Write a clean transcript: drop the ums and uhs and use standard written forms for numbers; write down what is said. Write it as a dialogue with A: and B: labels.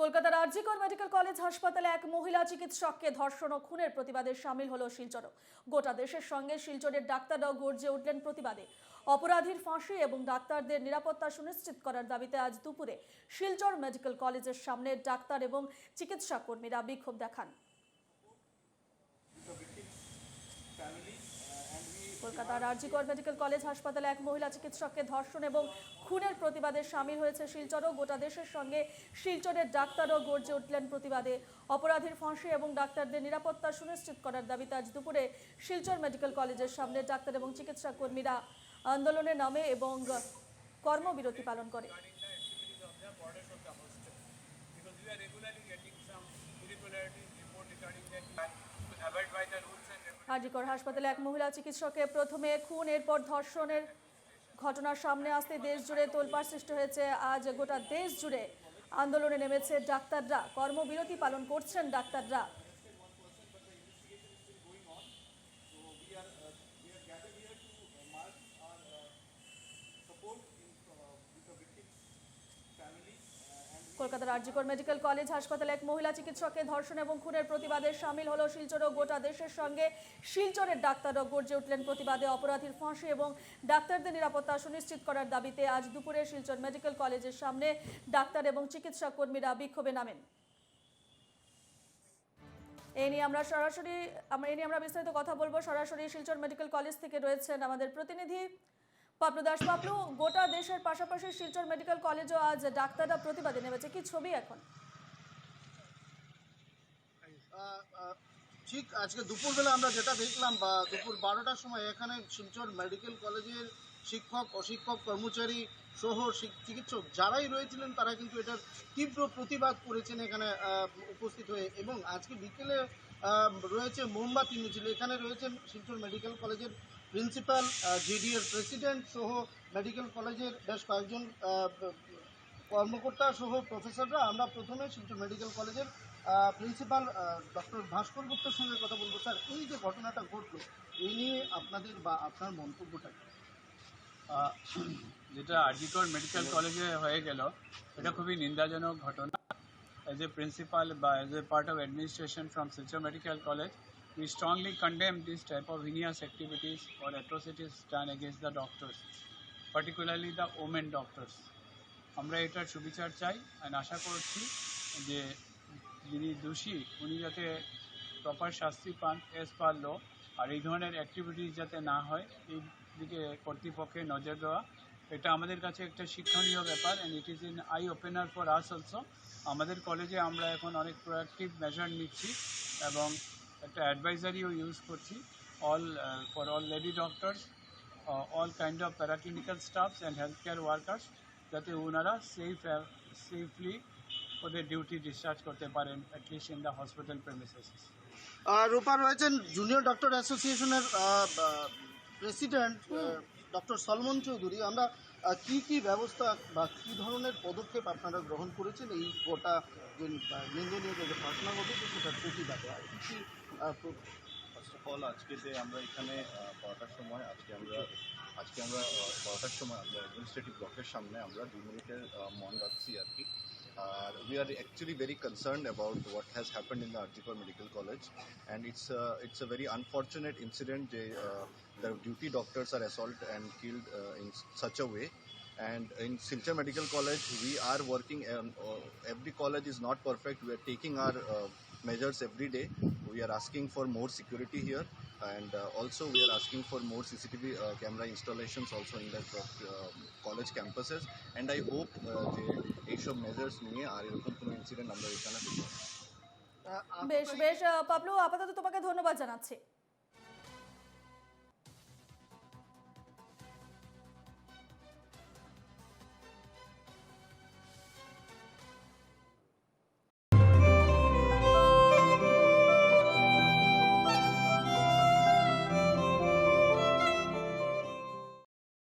A: কলকাতার RG Kar medical college হাসপাতালে এক মহিলা চিকিৎসককে ধর্ষণ ও খুনের প্রতিবাদে সামিল হলো শিলচরও। গোটা দেশের সঙ্গে শিলচরের ডাক্তাররাও গর্জে উঠলেন প্রতিবাদে। অপরাধীর ফাঁসি এবং ডাক্তারদের নিরাপত্তা সুনিশ্চিত করার দাবিতে আজ দুপুরে শিলচর মেডিকেল কলেজের সামনে ডাক্তার এবং চিকিৎসা কর্মীরা বিক্ষোভ দেখান। কলকাতার আরজিকর মেডিকেল কলেজ হাসপাতালে এক মহিলা চিকিৎসককে ধর্ষণ এবং খুনের প্রতিবাদে সামিল হয়েছে শিলচরও। গোটা দেশের সঙ্গে শিলচরের ডাক্তারও গর্জে উঠলেন প্রতিবাদে। অপরাধীর ফাঁসি এবং ডাক্তারদের নিরাপত্তা সুনিশ্চিত করার দাবিতে আজ দুপুরে শিলচর মেডিকেল কলেজের সামনে ডাক্তার এবং চিকিৎসা কর্মীরা আন্দোলনে নামে এবং কর্মবিরতি পালন করে। আরজিকর হাসপাতালে এক মহিলা চিকিৎসককে প্রথমে খুন এরপর ধর্ষণের ঘটনার সামনে আসতে দেশ জুড়ে তোলপাড় সৃষ্টি হয়েছে। আজ গোটা দেশ জুড়ে আন্দোলনে নেমেছে ডাক্তাররা, কর্মবিরতি পালন করছেন ডাক্তাররা। কলকাতার আরজিকর মেডিকেল কলেজ হাসপাতালে এক মহিলা চিকিৎসককে ধর্ষণ এবং খুনের প্রতিবাদে সামিল হলো শিলচরও। গোটা দেশের সঙ্গে শিলচরের ডাক্তাররা গর্জে উঠলেন প্রতিবাদে। অপরাধীর ফাঁসি এবং ডাক্তারদের নিরাপত্তা সুনিশ্চিত করার দাবিতে আজ দুপুরে শিলচর মেডিকেল কলেজের সামনে ডাক্তার এবং চিকিৎসা কর্মীরা বিক্ষোভে নামেন। এই নিয়ে আমরা বিস্তারিত কথা বলবো। সরাসরি শিলচর মেডিকেল কলেজ থেকে রয়েছেন আমাদের প্রতিনিধি পাপলু দাস। পাপলু, গোটা দেশের পাশাপাশি শিলচর মেডিকেল কলেজও আজ ডাক্তাররা প্রতিবাদে নেমেছে, কি ছবি এখন?
B: ঠিক আজকে দুপুরবেলা আমরা যেটা দেখলাম বা দুপুর 12টার সময় এখানে শিলচর মেডিকেল কলেজের শিক্ষক অশিক্ষক কর্মচারী সহ চিকিৎসক যারাই রয়েছিলেন তারা কিন্তু এটার তীব্র প্রতিবাদ করেছেন এখানে উপস্থিত হয়ে। এবং আজকে বিকেলে রয়েছে মোমবাতি মিছিল। এখানে রয়েছেন শিলচর মেডিকেল কলেজের প্রিন্সিপাল, জিডিএর প্রেসিডেন্ট সহ মেডিকেল কলেজের বেশ কয়েকজন কর্মকর্তা সহ প্রফেসররা। আমরা প্রথমে শিলচর মেডিকেল কলেজের প্রিন্সিপাল ডক্টর ভাস্কর গুপ্তর সঙ্গে কথা বলবো। স্যার, এই যে ঘটনাটা ঘটলো এই নিয়ে আপনাদের বা আপনার মন্তব্যটা কি?
C: যেটা আরজিকর মেডিকেল কলেজে হয়ে গেল এটা খুবই নিন্দাজনক ঘটনা। এজ এ প্রিন্সিপাল বা as a part of administration from Silchar medical college, we strongly condemn this type of heinous activities or atrocities done against the doctors, particularly the women doctors. আমরা এটার সুবিচার চাই আর আশা করছি যে যিনি দোষী উনি যাতে প্রপার শাস্তি পান এজ পার ল, আর এই ধরনের অ্যাক্টিভিটিস যাতে না হয় এই দিকে কর্তৃপক্ষের নজর দেওয়া এটা আমাদের কাছে একটা শিক্ষণীয় ব্যাপার। And it is in I opener for us also. আমাদের কলেজে আমরা এখন অনেক প্রোঅ্যাক্টিভ মেজার নিচ্ছি এবং একটা অ্যাডভাইজারিও ইউজ করছি for all lady doctors, all kind of paraclinical staffs and health care workers, যাতে ওনারা সেফলি ওদের ডিউটি ডিসচার্জ করতে পারেন at least in the hospital premises.
B: Rupa রয়েছেন জুনিয়র ডক্টর অ্যাসোসিয়েশনের প্রেসিডেন্ট ডক্টর সলমন চৌধুরী। আমরা কি ব্যবস্থা বা কী ধরনের পদক্ষেপ আপনারা গ্রহণ করেছেন এই গোটা যে নিন্দনীয় যে ঘটনা ঘটেছে সেটার প্রতিবাদে?
D: ফার্স্ট অফ অল আজকে যে আমরা এখানে 12টার সময় আমরা অ্যাডমিনিস্ট্রেটিভ ব্লকের সামনে আমরা 2 মিনিটের মৌন রাখছি আর কি। আর we are actually very concerned about what has happened in the Arjikor Medical College, and it's a very unfortunate incident. The duty doctors are assaulted and killed in such a way. And in Silchar Medical College, we are working. Every college is not perfect. We are taking our measures every day. We are asking for more security here, and also we are asking for more CCTV camera installations also in the college campuses. And I hope যে এইসব measures নিয়ে আর এরকম কোনো incident আমরা এখানে দেখব।
A: বেশ পাপলু, আপাতত তোমাকে ধন্যবাদ জানাচ্ছি।